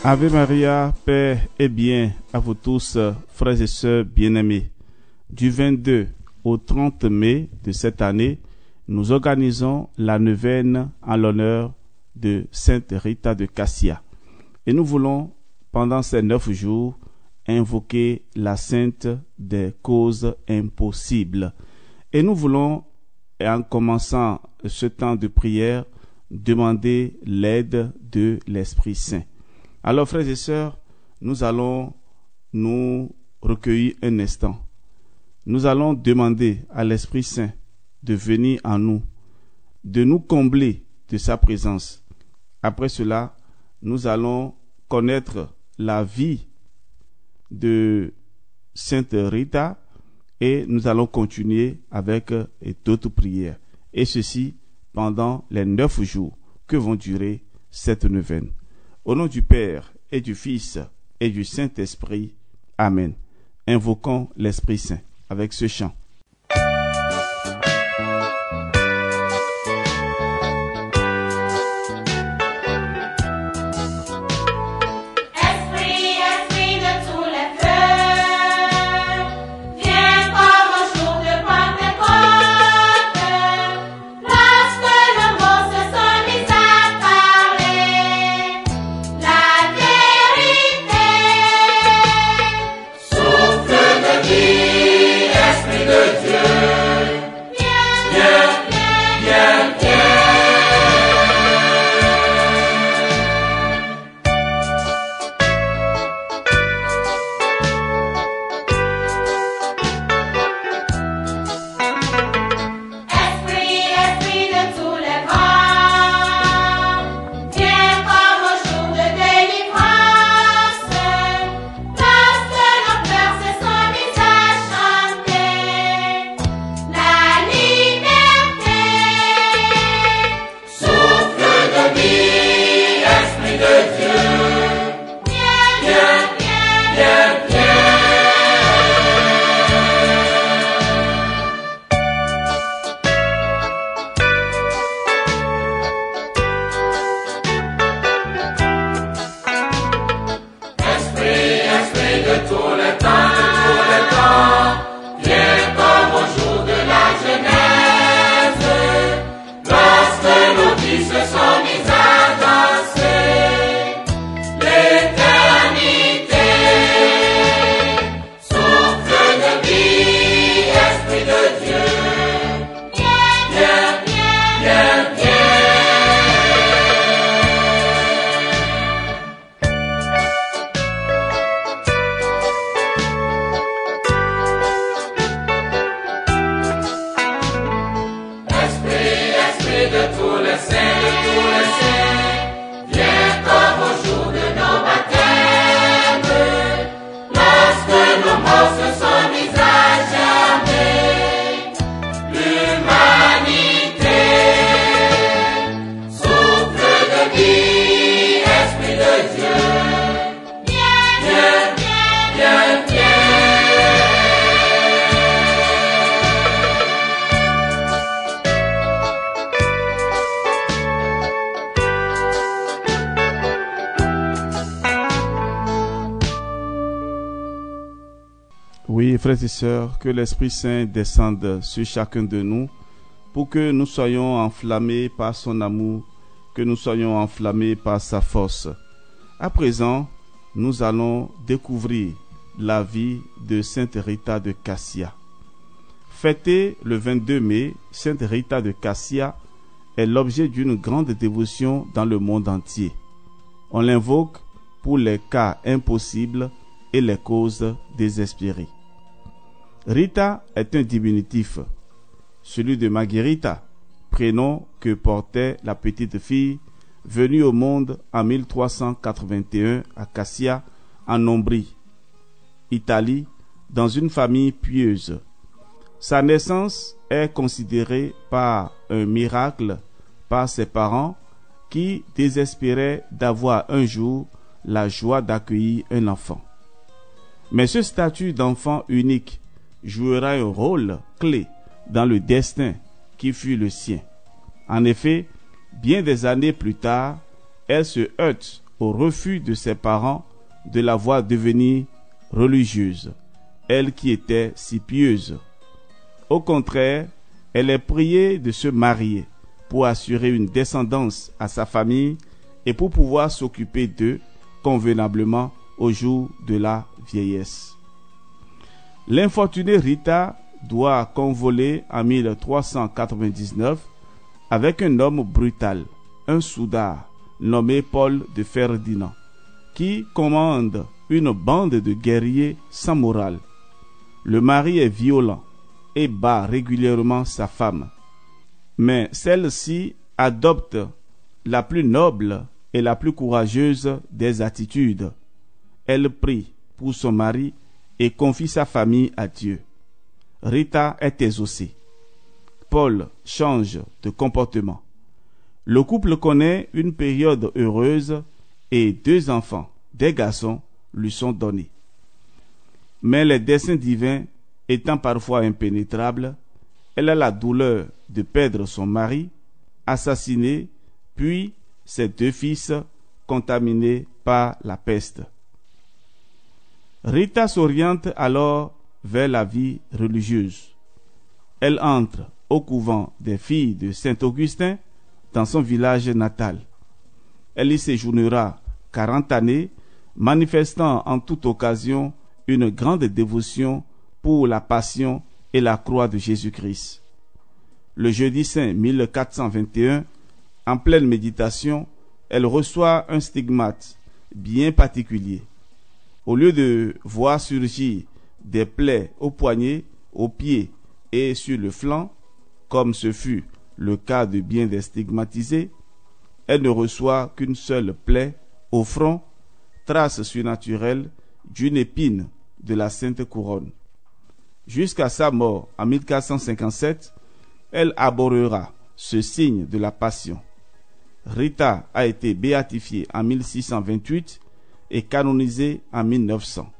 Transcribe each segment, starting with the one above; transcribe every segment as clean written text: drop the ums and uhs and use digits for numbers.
Ave Maria, paix et bien à vous tous, frères et sœurs bien-aimés. Du 22 au 30 mai de cette année, nous organisons la neuvaine en l'honneur de Sainte Rita de Cassia. Et nous voulons, pendant ces 9 jours, invoquer la sainte des causes impossibles. Et nous voulons, en commençant ce temps de prière, demander l'aide de l'Esprit Saint. Alors, frères et sœurs, nous allons nous recueillir un instant. Nous allons demander à l'Esprit Saint de venir en nous, de nous combler de sa présence. Après cela, nous allons connaître la vie de Sainte Rita et nous allons continuer avec d'autres prières. Et ceci pendant les 9 jours que vont durer cette neuvaine. Au nom du Père et du Fils et du Saint-Esprit. Amen. Invoquons l'Esprit Saint avec ce chant. Oui, frères et sœurs, que l'Esprit Saint descende sur chacun de nous pour que nous soyons enflammés par son amour, que nous soyons enflammés par sa force. À présent, nous allons découvrir la vie de Sainte Rita de Cassia. Fêtée le 22 mai, Sainte Rita de Cassia est l'objet d'une grande dévotion dans le monde entier. On l'invoque pour les cas impossibles et les causes désespérées. Rita est un diminutif, celui de Margherita, prénom que portait la petite fille venue au monde en 1381 à Cassia, en Ombrie, Italie, dans une famille pieuse. Sa naissance est considérée par un miracle par ses parents qui désespéraient d'avoir un jour la joie d'accueillir un enfant. Mais ce statut d'enfant unique jouera un rôle clé dans le destin qui fut le sien. En effet, bien des années plus tard, elle se heurte au refus de ses parents de la voir devenir religieuse, elle qui était si pieuse. Au contraire, elle est priée de se marier pour assurer une descendance à sa famille et pour pouvoir s'occuper d'eux convenablement au jour de la vieillesse. L'infortunée Rita doit convoler en 1399 avec un homme brutal, un soudard nommé Paul de Ferdinand, qui commande une bande de guerriers sans morale. Le mari est violent et bat régulièrement sa femme, mais celle-ci adopte la plus noble et la plus courageuse des attitudes. Elle prie pour son mari et confie sa famille à Dieu. Rita est exaucée. Paul change de comportement. Le couple connaît une période heureuse et 2 enfants, des garçons, lui sont donnés. Mais les desseins divins étant parfois impénétrables, elle a la douleur de perdre son mari, assassiné, puis ses 2 fils contaminés par la peste. Rita s'oriente alors vers la vie religieuse. Elle entre au couvent des filles de Saint-Augustin dans son village natal. Elle y séjournera 40 années, manifestant en toute occasion une grande dévotion pour la passion et la croix de Jésus-Christ. Le jeudi saint 1421, en pleine méditation, elle reçoit un stigmate bien particulier. Au lieu de voir surgir des plaies aux poignets, aux pieds et sur le flanc, comme ce fut le cas de bien des stigmatisés, elle ne reçoit qu'une seule plaie au front, trace surnaturelle d'une épine de la Sainte Couronne. Jusqu'à sa mort en 1457, elle abhorrera ce signe de la Passion. Rita a été béatifiée en 1628 et canonisée en 1900.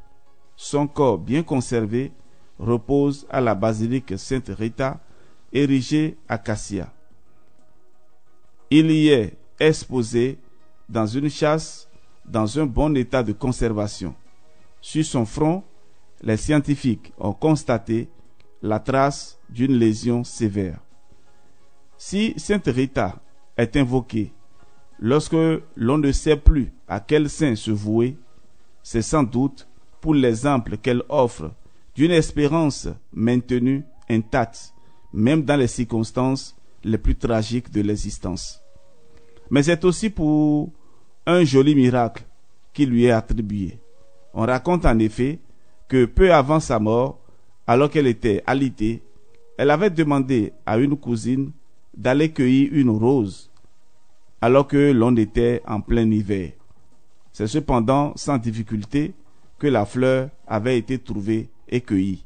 Son corps bien conservé repose à la basilique Sainte Rita, érigée à Cassia. Il y est exposé dans une châsse dans un bon état de conservation. Sur son front, les scientifiques ont constaté la trace d'une lésion sévère. Si Sainte Rita est invoquée lorsque l'on ne sait plus à quel saint se vouer, c'est sans doute pour l'exemple qu'elle offre d'une espérance maintenue intacte, même dans les circonstances les plus tragiques de l'existence. Mais c'est aussi pour un joli miracle qui lui est attribué. On raconte en effet que peu avant sa mort, alors qu'elle était alitée, elle avait demandé à une cousine d'aller cueillir une rose, alors que l'on était en plein hiver. C'est cependant sans difficulté que la fleur avait été trouvée et cueillie.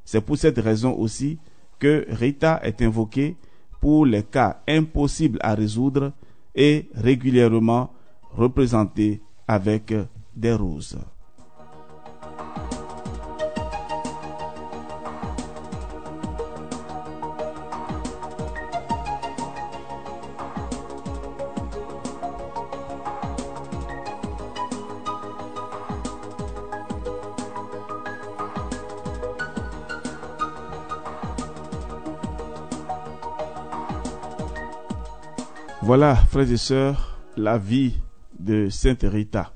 C'est pour cette raison aussi que Rita est invoquée pour les cas impossibles à résoudre et régulièrement représentée avec des roses. Voilà, frères et sœurs, la vie de Sainte Rita.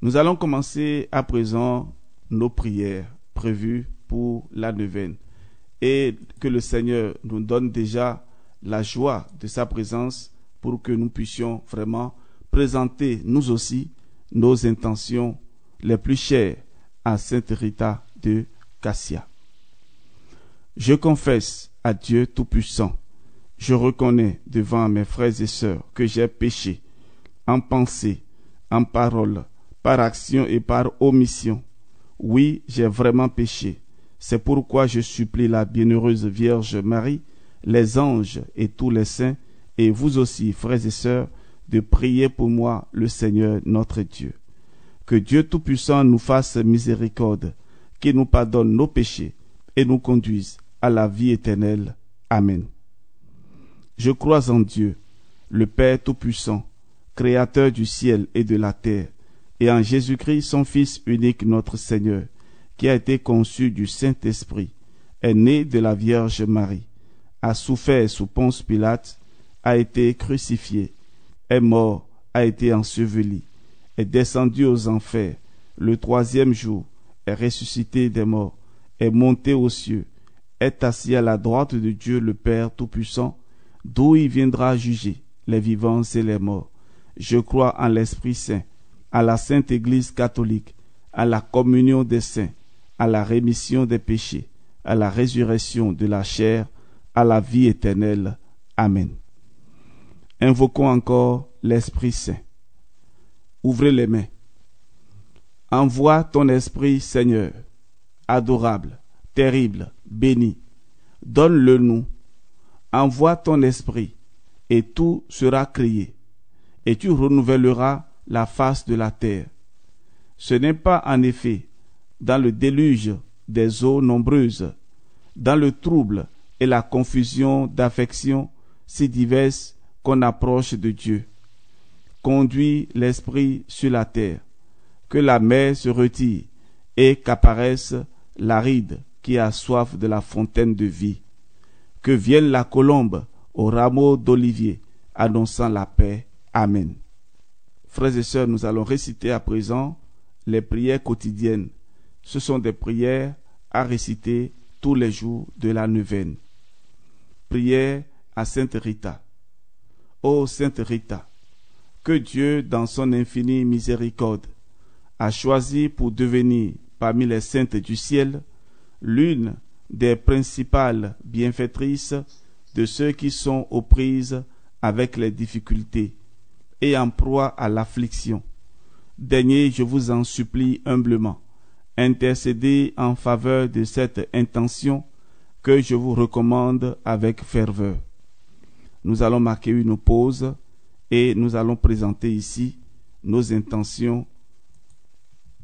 Nous allons commencer à présent nos prières prévues pour la neuvaine et que le Seigneur nous donne déjà la joie de sa présence pour que nous puissions vraiment présenter nous aussi nos intentions les plus chères à Sainte Rita de Cassia. Je confesse à Dieu Tout-Puissant, je reconnais devant mes frères et sœurs que j'ai péché en pensée, en parole, par action et par omission. Oui, j'ai vraiment péché. C'est pourquoi je supplie la bienheureuse Vierge Marie, les anges et tous les saints, et vous aussi, frères et sœurs, de prier pour moi le Seigneur notre Dieu. Que Dieu Tout-Puissant nous fasse miséricorde, qu'il nous pardonne nos péchés et nous conduise à la vie éternelle. Amen. Je crois en Dieu, le Père Tout-Puissant, Créateur du ciel et de la terre, et en Jésus-Christ, son Fils unique, notre Seigneur, qui a été conçu du Saint-Esprit, est né de la Vierge Marie, a souffert sous Ponce Pilate, a été crucifié, est mort, a été enseveli, est descendu aux enfers, le troisième jour, est ressuscité des morts, est monté aux cieux, est assis à la droite de Dieu le Père Tout-Puissant, d'où il viendra juger les vivants et les morts. Je crois en l'Esprit Saint, à la Sainte Église catholique, à la communion des saints, à la rémission des péchés, à la résurrection de la chair, à la vie éternelle. Amen. Invoquons encore l'Esprit Saint. Ouvrez les mains. Envoie ton Esprit, Seigneur, adorable, terrible, béni. Donne-le nous. Envoie ton Esprit, et tout sera créé, et tu renouvelleras la face de la terre. Ce n'est pas en effet dans le déluge des eaux nombreuses, dans le trouble et la confusion d'affections si diverses qu'on approche de Dieu. Conduis l'Esprit sur la terre, que la mer se retire et qu'apparaisse l'aride qui a soif de la fontaine de vie. Que vienne la colombe au rameau d'olivier, annonçant la paix. Amen. Frères et sœurs, nous allons réciter à présent les prières quotidiennes. Ce sont des prières à réciter tous les jours de la neuvaine. Prière à Sainte Rita. Ô Sainte Rita, que Dieu, dans son infinie miséricorde, a choisi pour devenir, parmi les saintes du ciel, l'une des principales bienfaitrices de ceux qui sont aux prises avec les difficultés et en proie à l'affliction. Daignez, je vous en supplie humblement, intercédez en faveur de cette intention que je vous recommande avec ferveur. Nous allons marquer une pause et nous allons présenter ici nos intentions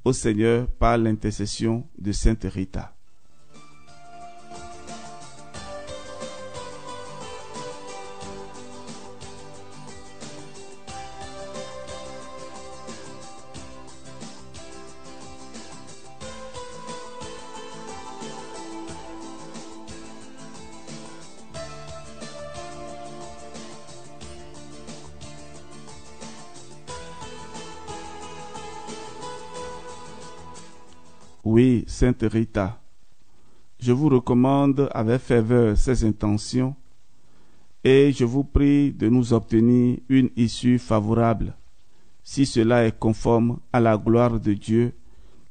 au Seigneur par l'intercession de Sainte Rita. Oui, Sainte Rita, je vous recommande avec ferveur ces intentions et je vous prie de nous obtenir une issue favorable, si cela est conforme à la gloire de Dieu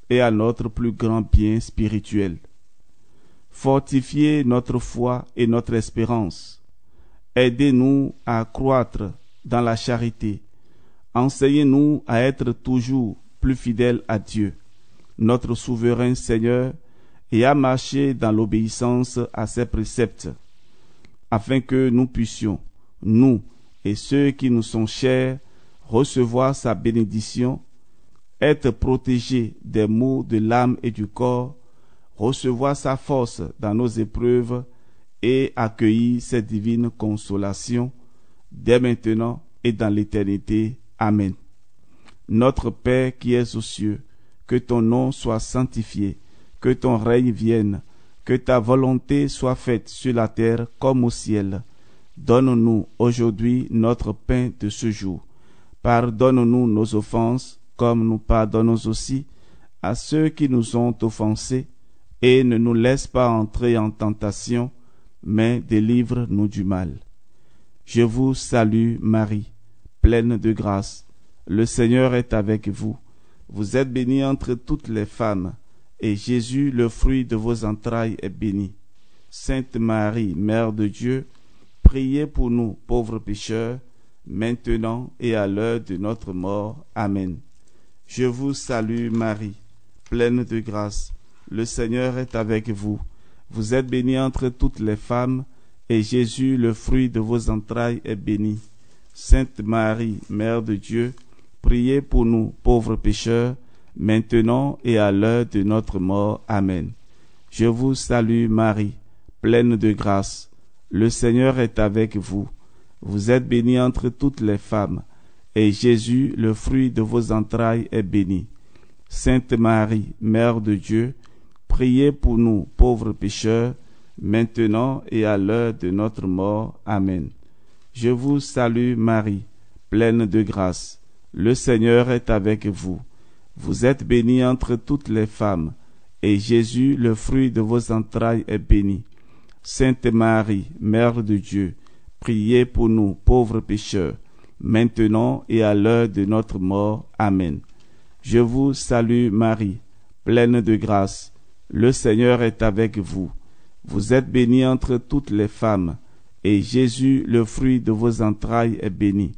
et à notre plus grand bien spirituel. Fortifiez notre foi et notre espérance. Aidez-nous à croître dans la charité. Enseignez-nous à être toujours plus fidèles à Dieu, notre souverain Seigneur, et à marcher dans l'obéissance à ses préceptes, afin que nous puissions, nous et ceux qui nous sont chers, recevoir sa bénédiction, être protégés des maux de l'âme et du corps, recevoir sa force dans nos épreuves et accueillir ses divines consolations, dès maintenant et dans l'éternité. Amen. Notre Père qui es aux cieux, que ton nom soit sanctifié, que ton règne vienne, que ta volonté soit faite sur la terre comme au ciel. Donne-nous aujourd'hui notre pain de ce jour. Pardonne-nous nos offenses, comme nous pardonnons aussi à ceux qui nous ont offensés, et ne nous laisse pas entrer en tentation, mais délivre-nous du mal. Je vous salue Marie, pleine de grâce. Le Seigneur est avec vous. Vous êtes bénie entre toutes les femmes, et Jésus, le fruit de vos entrailles, est béni. Sainte Marie, Mère de Dieu, priez pour nous, pauvres pécheurs, maintenant et à l'heure de notre mort. Amen. Je vous salue Marie, pleine de grâce. Le Seigneur est avec vous. Vous êtes bénie entre toutes les femmes, et Jésus, le fruit de vos entrailles, est béni. Sainte Marie, Mère de Dieu, priez pour nous, pauvres pécheurs, maintenant et à l'heure de notre mort. Amen. Je vous salue Marie, pleine de grâce. Le Seigneur est avec vous. Vous êtes bénie entre toutes les femmes, et Jésus, le fruit de vos entrailles, est béni. Sainte Marie, Mère de Dieu, priez pour nous pauvres pécheurs, maintenant et à l'heure de notre mort. Amen. Je vous salue Marie, pleine de grâce. Le Seigneur est avec vous. Vous êtes bénie entre toutes les femmes, et Jésus, le fruit de vos entrailles, est béni. Sainte Marie, Mère de Dieu, priez pour nous pauvres pécheurs, maintenant et à l'heure de notre mort. Amen. Je vous salue Marie, pleine de grâce. Le Seigneur est avec vous. Vous êtes bénie entre toutes les femmes, et Jésus, le fruit de vos entrailles, est béni.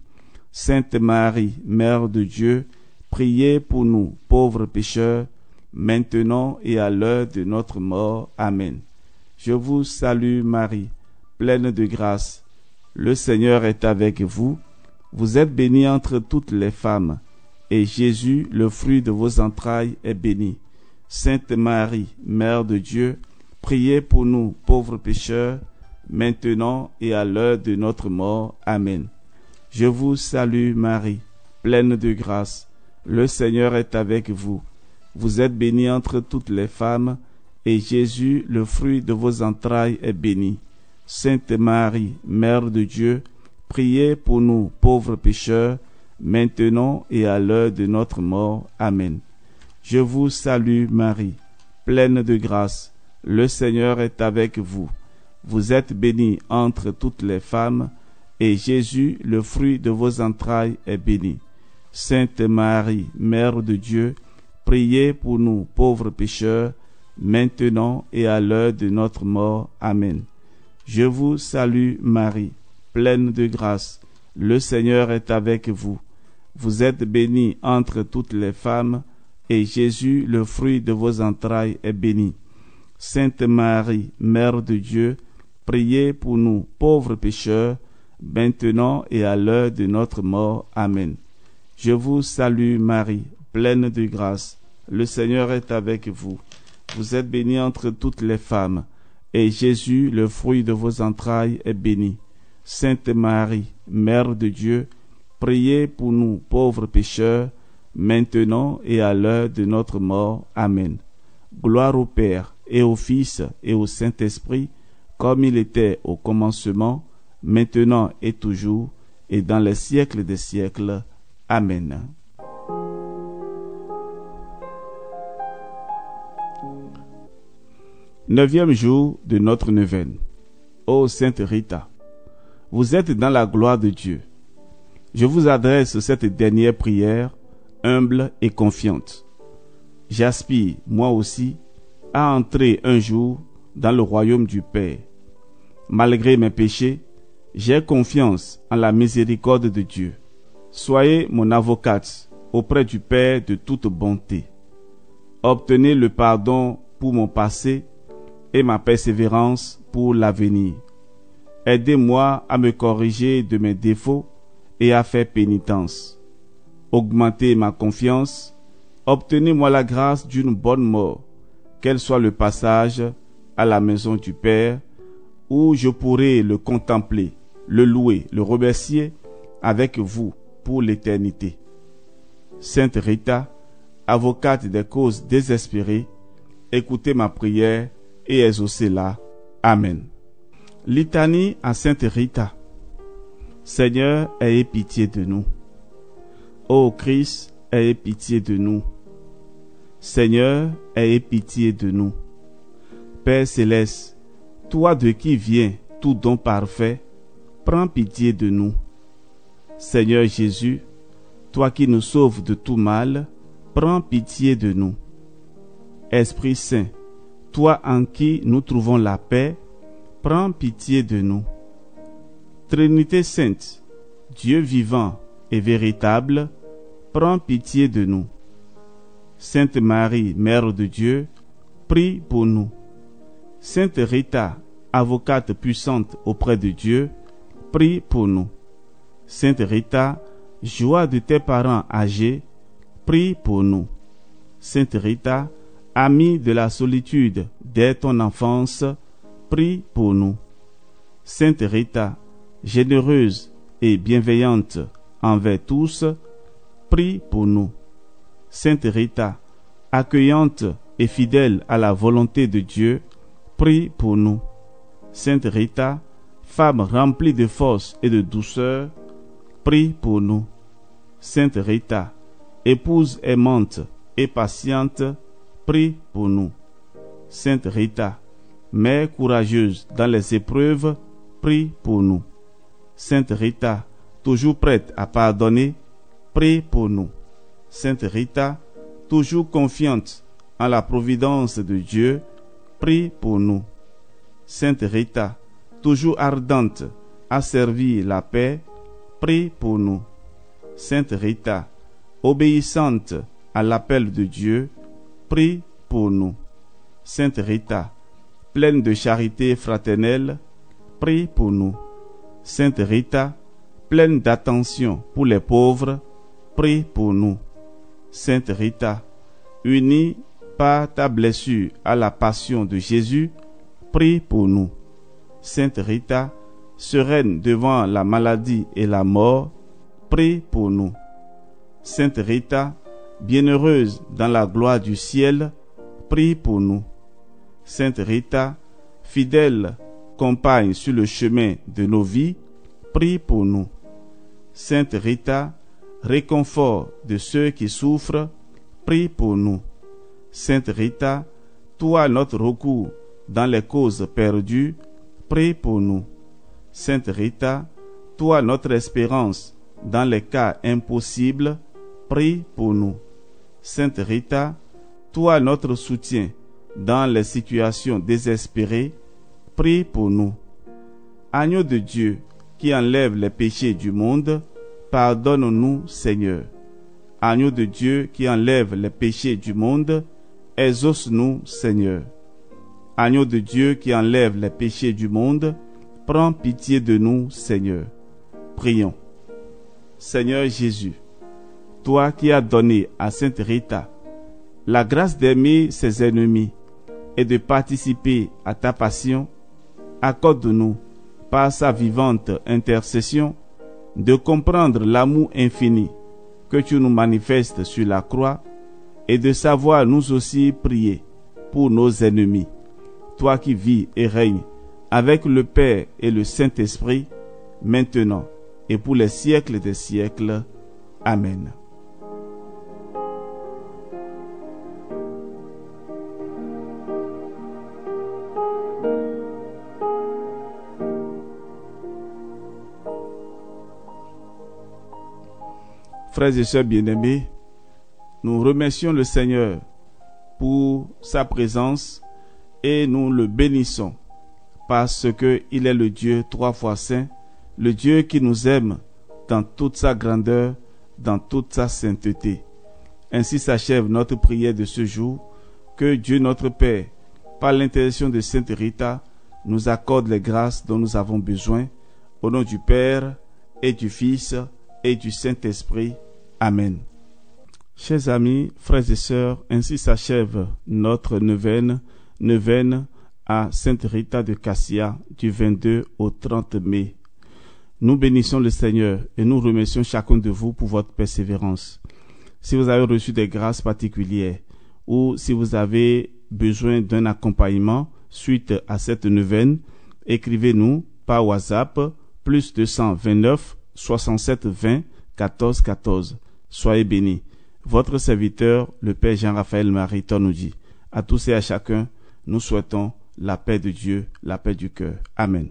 Sainte Marie, Mère de Dieu, priez pour nous pauvres pécheurs, maintenant et à l'heure de notre mort. Amen. Je vous salue Marie, pleine de grâce. Le Seigneur est avec vous. Vous êtes bénie entre toutes les femmes, et Jésus, le fruit de vos entrailles, est béni. Sainte Marie, Mère de Dieu, priez pour nous pauvres pécheurs, maintenant et à l'heure de notre mort. Amen. Je vous salue Marie, pleine de grâce. Le Seigneur est avec vous. Vous êtes bénie entre toutes les femmes, et Jésus, le fruit de vos entrailles, est béni. Sainte Marie, Mère de Dieu, priez pour nous pauvres pécheurs, maintenant et à l'heure de notre mort. Amen. Je vous salue Marie, pleine de grâce. Le Seigneur est avec vous. Vous êtes bénie entre toutes les femmes, et Jésus, le fruit de vos entrailles, est béni. Sainte Marie, Mère de Dieu, priez pour nous pauvres pécheurs, maintenant et à l'heure de notre mort. Amen. Je vous salue Marie, pleine de grâce. Le Seigneur est avec vous. Vous êtes bénie entre toutes les femmes, et Jésus, le fruit de vos entrailles, est béni. Sainte Marie, Mère de Dieu, priez pour nous pauvres pécheurs, maintenant et à l'heure de notre mort. Amen. Je vous salue Marie, pleine de grâce. Le Seigneur est avec vous. Vous êtes bénie entre toutes les femmes, et Jésus, le fruit de vos entrailles, est béni. Sainte Marie, Mère de Dieu, priez pour nous pauvres pécheurs, maintenant et à l'heure de notre mort. Amen. Gloire au Père, et au Fils, et au Saint-Esprit, comme il était au commencement, maintenant et toujours, et dans les siècles des siècles. Amen. Neuvième jour de notre neuvaine. Ô Sainte Rita, vous êtes dans la gloire de Dieu. Je vous adresse cette dernière prière, humble et confiante. J'aspire, moi aussi, à entrer un jour dans le royaume du Père. Malgré mes péchés, j'ai confiance en la miséricorde de Dieu. Soyez mon avocate auprès du Père de toute bonté. Obtenez le pardon pour mon passé et ma persévérance pour l'avenir. Aidez-moi à me corriger de mes défauts et à faire pénitence. Augmentez ma confiance. Obtenez-moi la grâce d'une bonne mort, qu'elle soit le passage à la maison du Père, où je pourrai le contempler, le louer, le remercier avec vous pour l'éternité. Sainte Rita, avocate des causes désespérées, écoutez ma prière et exaucez-la. Amen. Litanie à Sainte Rita. Seigneur, ayez pitié de nous. Ô Christ, ayez pitié de nous. Seigneur, ayez pitié de nous. Père céleste, toi de qui vient tout don parfait, prends pitié de nous. Seigneur Jésus, toi qui nous sauves de tout mal, prends pitié de nous. Esprit Saint, toi en qui nous trouvons la paix, prends pitié de nous. Trinité Sainte, Dieu vivant et véritable, prends pitié de nous. Sainte Marie, Mère de Dieu, prie pour nous. Sainte Rita, avocate puissante auprès de Dieu, prie pour nous. Sainte Rita, joie de tes parents âgés, prie pour nous. Sainte Rita, amie de la solitude dès ton enfance, prie pour nous. Sainte Rita, généreuse et bienveillante envers tous, prie pour nous. Sainte Rita, accueillante et fidèle à la volonté de Dieu, prie pour nous. Sainte Rita, femme remplie de force et de douceur, prie pour nous. Sainte Rita, épouse aimante et patiente, prie pour nous. Sainte Rita, mère courageuse dans les épreuves, prie pour nous. Sainte Rita, toujours prête à pardonner, prie pour nous. Sainte Rita, toujours confiante en la providence de Dieu, prie pour nous. Sainte Rita, toujours ardente à servir la paix, prie pour nous. Sainte Rita, obéissante à l'appel de Dieu, prie pour nous. Sainte Rita, pleine de charité fraternelle, prie pour nous. Sainte Rita, pleine d'attention pour les pauvres, prie pour nous. Sainte Rita, unie par ta blessure à la passion de Jésus, prie pour nous. Sainte Rita, sereine devant la maladie et la mort, prie pour nous. Sainte Rita, bienheureuse dans la gloire du ciel, prie pour nous. Sainte Rita, fidèle compagne sur le chemin de nos vies, prie pour nous. Sainte Rita, réconfort de ceux qui souffrent, prie pour nous. Sainte Rita, toi notre recours dans les causes perdues, prie pour nous. Sainte Rita, toi notre espérance dans les cas impossibles, prie pour nous. Sainte Rita, toi notre soutien dans les situations désespérées, prie pour nous. Agneau de Dieu qui enlève les péchés du monde, pardonne-nous, Seigneur. Agneau de Dieu qui enlève les péchés du monde, exauce-nous, Seigneur. Agneau de Dieu qui enlève les péchés du monde, prends pitié de nous, Seigneur. Prions. Seigneur Jésus, toi qui as donné à Sainte Rita la grâce d'aimer ses ennemis et de participer à ta passion, accorde-nous, par sa vivante intercession, de comprendre l'amour infini que tu nous manifestes sur la croix et de savoir nous aussi prier pour nos ennemis. Toi qui vis et règnes avec le Père et le Saint-Esprit, maintenant et pour les siècles des siècles. Amen. Frères et sœurs bien-aimés, nous remercions le Seigneur pour sa présence et nous le bénissons parce qu'il est le Dieu trois fois saint, le Dieu qui nous aime dans toute sa grandeur, dans toute sa sainteté. Ainsi s'achève notre prière de ce jour. Que Dieu notre Père, par l'intercession de Sainte Rita, nous accorde les grâces dont nous avons besoin. Au nom du Père et du Fils et du Saint-Esprit. Amen. Chers amis, frères et sœurs, ainsi s'achève notre neuvaine à Sainte Rita de Cassia du 22 au 30 mai. Nous bénissons le Seigneur et nous remercions chacun de vous pour votre persévérance. Si vous avez reçu des grâces particulières ou si vous avez besoin d'un accompagnement suite à cette neuvaine, écrivez-nous par WhatsApp plus 229 67 20 14 14. Soyez bénis. Votre serviteur, le Père Jean-Raphaël Mariton, nous dit à tous et à chacun, nous souhaitons la paix de Dieu, la paix du cœur. Amen.